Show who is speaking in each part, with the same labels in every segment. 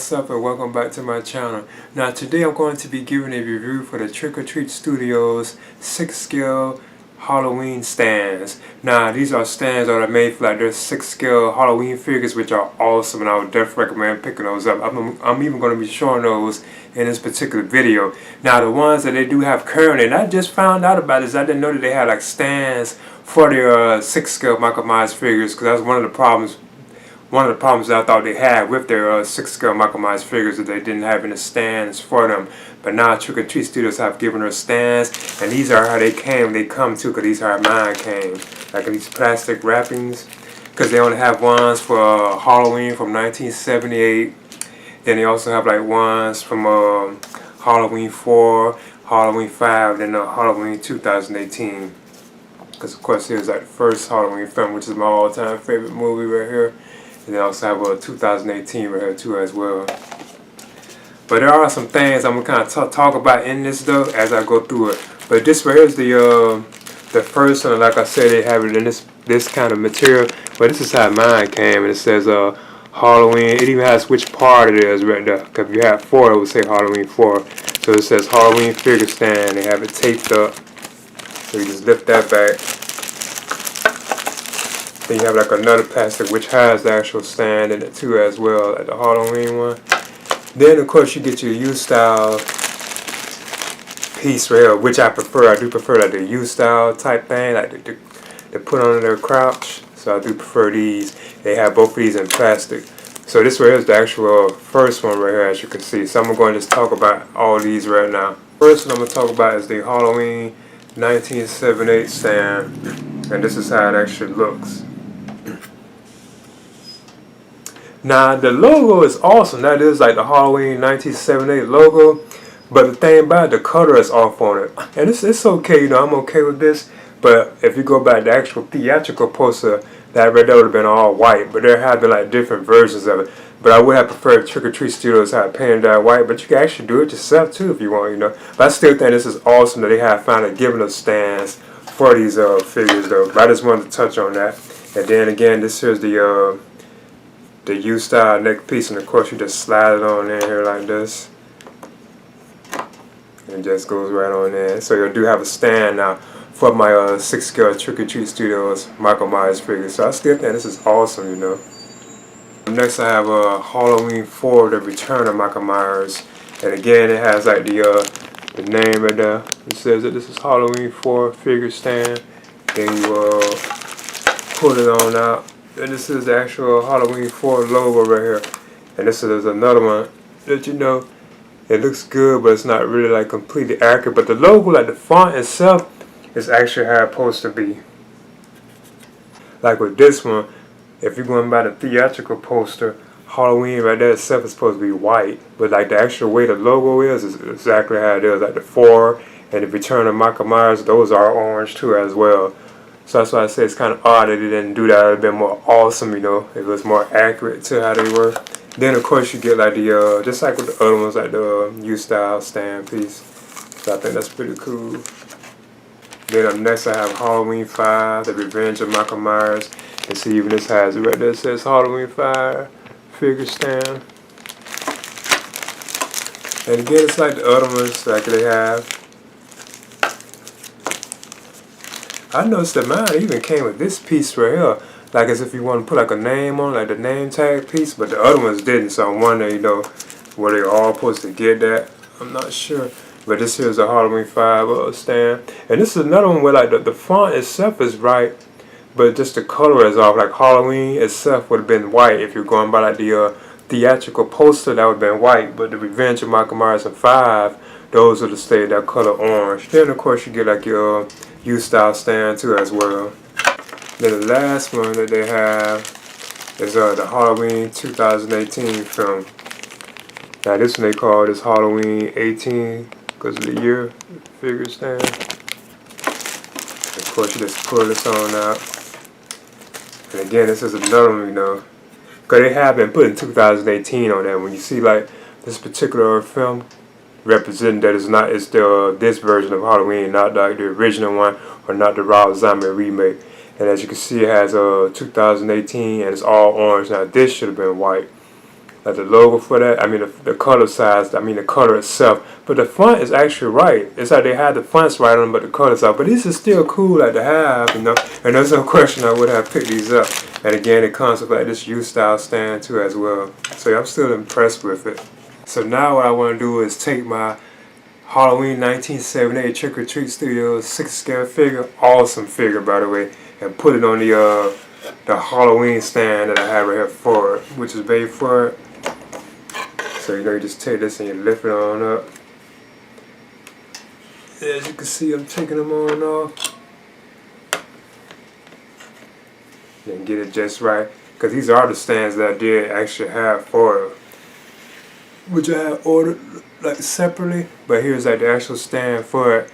Speaker 1: what's up and welcome back to my channel. Now today I'm going to be giving a review for the Trick or Treat Studios 6-scale Halloween stands. Now these are stands that are made for like their 6-scale Halloween figures, which are awesome, and I would definitely recommend picking those up. I'm even going to be showing those in this particular video. Now the ones that they do have currently, and I just found out about this, I didn't know that they had like stands for their 6-scale Michael Myers figures, because that was one of the problems that I thought they had with their 6-scale Michael Myers figures, that they didn't have any stands for them. But now Trick or Treat Studios have given her stands, and these are how they come to, because these are how mine came. Like in these plastic wrappings, because they only have ones for Halloween from 1978. Then they also have like ones from Halloween 4, Halloween 5, then Halloween 2018. Because of course here's like the first Halloween film, which is my all-time favorite movie right here. And they also have a 2018 right here too as well. But there are some things I'm gonna kind of talk about in this though as I go through it. But this right here is the first one. Like I said, they have it in this kind of material. But this is how mine came, and it says Halloween. It even has which part it is right there. Cause if you have 4, it would say Halloween 4. So it says Halloween figure stand. They have it taped up. So you just lift that back. Then you have like another plastic which has the actual stand in it too as well, like the Halloween one. Then of course you get your U-style piece right here, which I prefer. I do prefer like the U-style type thing, like they put on their crouch. So I do prefer these. They have both of these in plastic. So this right here is the actual first one right here, as you can see. So I'm going to just talk about all these right now. First one I'm going to talk about is the Halloween 1978 stand. And this is how it actually looks. Now the logo is awesome. That is like the Halloween 1978 logo, but the thing about it, the color is off on it, and it's okay. You know, I'm okay with this. But if you go back to the actual theatrical poster, that right there would have been all white. But there have been like different versions of it. But I would have preferred Trick or Treat Studios had painted that white. But you can actually do it yourself too if you want. You know. But I still think this is awesome that they have finally given us stands for these figures though. But I just wanted to touch on that. And then again, this is the U-style neck piece, and of course you just slide it on in here like this, and it just goes right on in. So you do have a stand now for my 6-scale Trick or Treat Studios Michael Myers figure. So I still think this is awesome, you know. Next I have Halloween 4, The Return of Michael Myers, and again it has like the name right there. It says that this is Halloween 4 figure stand. Then you pull it on out. And this is the actual Halloween 4 logo right here. And this is another one that, you know, it looks good, but it's not really like completely accurate. But the logo, like the font itself, is actually how it's supposed to be. Like with this one, if you're going by the theatrical poster, Halloween right there itself is supposed to be white. But like the actual way the logo is exactly how it is. Like the 4 and the Return of Michael Myers, those are orange too as well. So that's why I say it's kind of odd that they didn't do that. It would have been more awesome, you know, if it was more accurate to how they were. Then of course you get like the, just like with the other ones, like the U-style stand piece. So I think that's pretty cool. Then up next I have Halloween 5, The Revenge of Michael Myers. And see, even this has it right there. It says Halloween 5 figure stand. And again, it's like the other ones like they have. I noticed that mine even came with this piece right here, like as if you want to put like a name on, like the name tag piece, but the other ones didn't. So I'm wondering, you know, were they all supposed to get that? I'm not sure. But this here is a Halloween 5 stand, and this is another one where like the font itself is right, but just the color is off. Like Halloween itself would have been white if you're going by like the theatrical poster, that would have been white. But the Revenge of Michael Myers and 5, those would have stayed that color orange. Then of course you get like your U-style stand too as well. Then the last one that they have is the Halloween 2018 film. Now this one they call this Halloween 18 because of the year figure stand. Of course you just pull this on out. And again, this is another one, you know, because they have been putting 2018 on that. When you see like this particular film representing that it's this version of Halloween, not like the original one or not the Rob Zombie remake. And as you can see, it has 2018 and it's all orange. Now this should have been white. like the logo for that. I mean the color size. I mean the color itself. But the font is actually right. It's like they had the fonts right on them, but the colors out. But these are still cool like to have, you know. And there's no question I would have picked these up. And again, it comes with like this U-style stand too as well. So yeah, I'm still impressed with it. So now what I want to do is take my Halloween 1978 Trick or Treat Studios 6-scale figure, awesome figure by the way, and put it on the Halloween stand that I have right here for it, which is made for it. So you know, you just take this and you lift it on up. As you can see, I'm taking them on off. And get it just right, because these are the stands that I did actually have for it, which I had ordered like separately, but here's like the actual stand for it.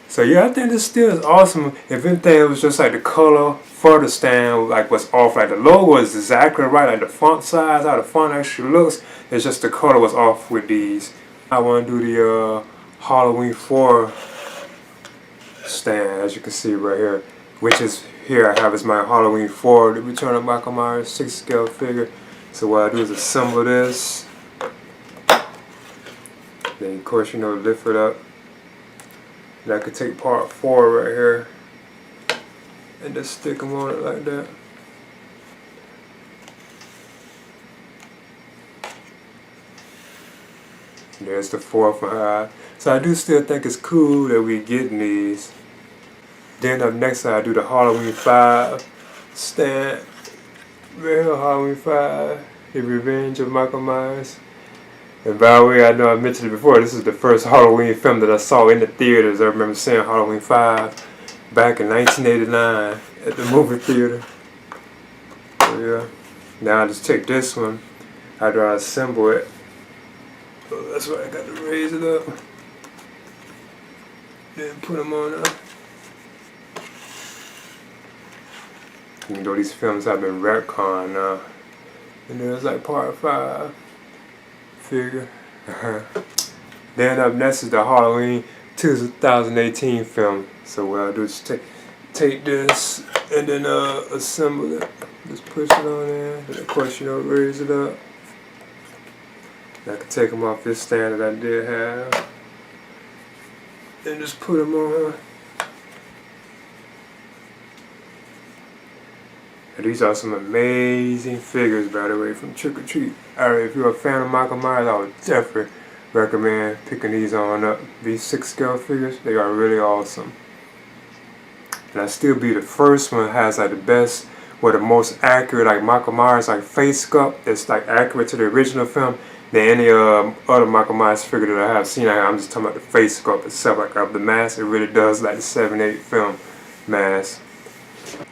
Speaker 1: So yeah, I think this still is awesome. If anything, it was just like the color for the stand like was off. Like the logo is exactly right, like the font size, how the font actually looks. It's just the color was off with these. I want to do the Halloween 4 stand, as you can see right here, which is here I have is my Halloween 4, the Return of Michael Myers 6-scale figure. So what I do is assemble this. Then of course, you know, lift it up. And I could take part 4 right here and just stick them on it like that. And there's the 4th one. So I do still think it's cool that we getting these. Then up next I do the Halloween 5 stand. Real Halloween 5, The Revenge of Michael Myers. And by the way, I know I mentioned it before, this is the first Halloween film that I saw in the theaters. I remember seeing Halloween 5 back in 1989 at the movie theater. So yeah, now I just take this one after I assemble it. So that's why I got to raise it up. Then put them on up. Even though these films have been retconned now. And there's like part 5. Figure. Then up next is the Halloween 2018 film. So what I'll do is take this and then assemble it. Just push it on there. Then of course, you know, raise it up. I can take them off this stand that I did have. And just put them on. These are some amazing figures, by the way, from Trick or Treat. Alright, if you're a fan of Michael Myers, I would definitely recommend picking these on up. These 6-scale figures, they are really awesome. And I still be the first one that has like the best, or the most accurate, like Michael Myers, like face sculpt that's like accurate to the original film than any other Michael Myers figure that I have seen. I'm just talking about the face sculpt itself, like of the mask. It really does like the 7/8 film mask.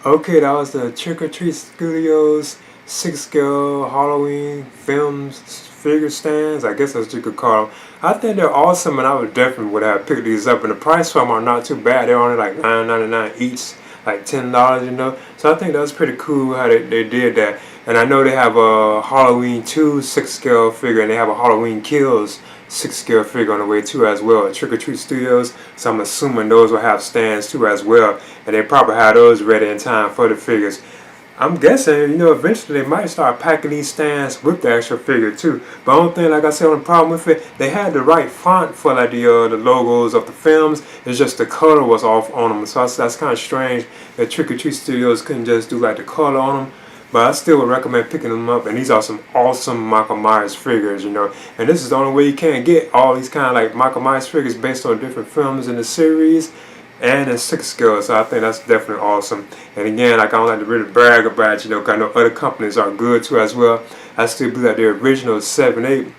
Speaker 1: Okay, that was the Trick or Treat Studios 6-scale Halloween films figure stands. I guess that's what you could call them. I think they're awesome, and I would definitely would have picked these up. And the price for them are not too bad. They're only like $9.99 each, like $10, you know. So I think that was pretty cool how they did that. And I know they have a Halloween 2 6-scale figure, and they have a Halloween Kills 6-scale figure on the way too as well at Trick or Treat Studios. So I'm assuming those will have stands too as well, and they probably have those ready in time for the figures. I'm guessing, you know, eventually they might start packing these stands with the actual figure too. But the only thing, like I said, on the problem with it, they had the right font for like the logos of the films. It's just the color was off on them. So that's kind of strange that Trick or Treat Studios couldn't just do like the color on them. But I still would recommend picking them up. And these are some awesome Michael Myers figures, you know. And this is the only way you can get all these kind of like Michael Myers figures based on different films in the series and in 6-scale. So I think that's definitely awesome. And again, like I don't like to really brag about, you know, because I know other companies are good too as well. I still believe that the original 7/8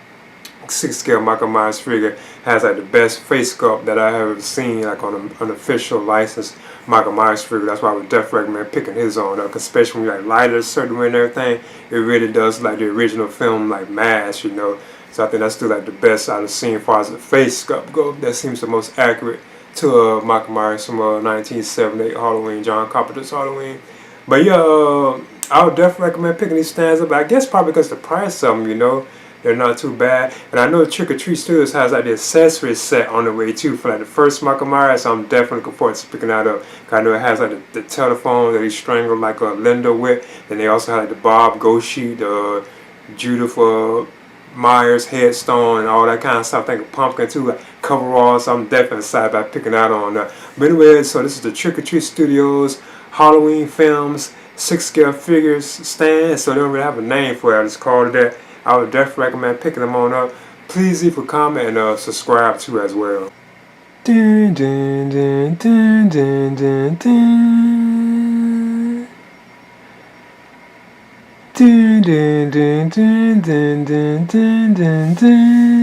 Speaker 1: 6-scale Michael Myers figure has like the best face sculpt that I have ever seen, like on an official licensed Michael Myers figure. That's why I would definitely recommend picking his on up, especially when you like light it a certain way and everything. It really does like the original film like mask, you know. So I think that's still like the best I've seen as far as the face sculpt go. That seems the most accurate to Michael Myers from 1978 Halloween, John Carpenter's Halloween. But yeah, I would definitely recommend picking these stands up. I guess probably because the price of them, you know, they're not too bad. And I know Trick or Treat Studios has like the accessory set on the way too for like the first Michael Myers. So I'm definitely looking forward to picking that up. I know it has like the telephone that he strangled like Linda with. And they also have like the Bob Goshi, the Judah for Myers headstone and all that kind of stuff. I think a pumpkin too, like coveralls. So I'm definitely excited about picking that on. But anyway, so this is the Trick or Treat Studios Halloween Films 6-scale figures stand. So they don't really have a name for it. I just called it that. I would definitely recommend picking them on up. Please leave a comment and subscribe too as well. Dun, dun, dun, dun, dun, dun, dun. Dun, dun, dun, dun, dun, dun, dun, dun, dun.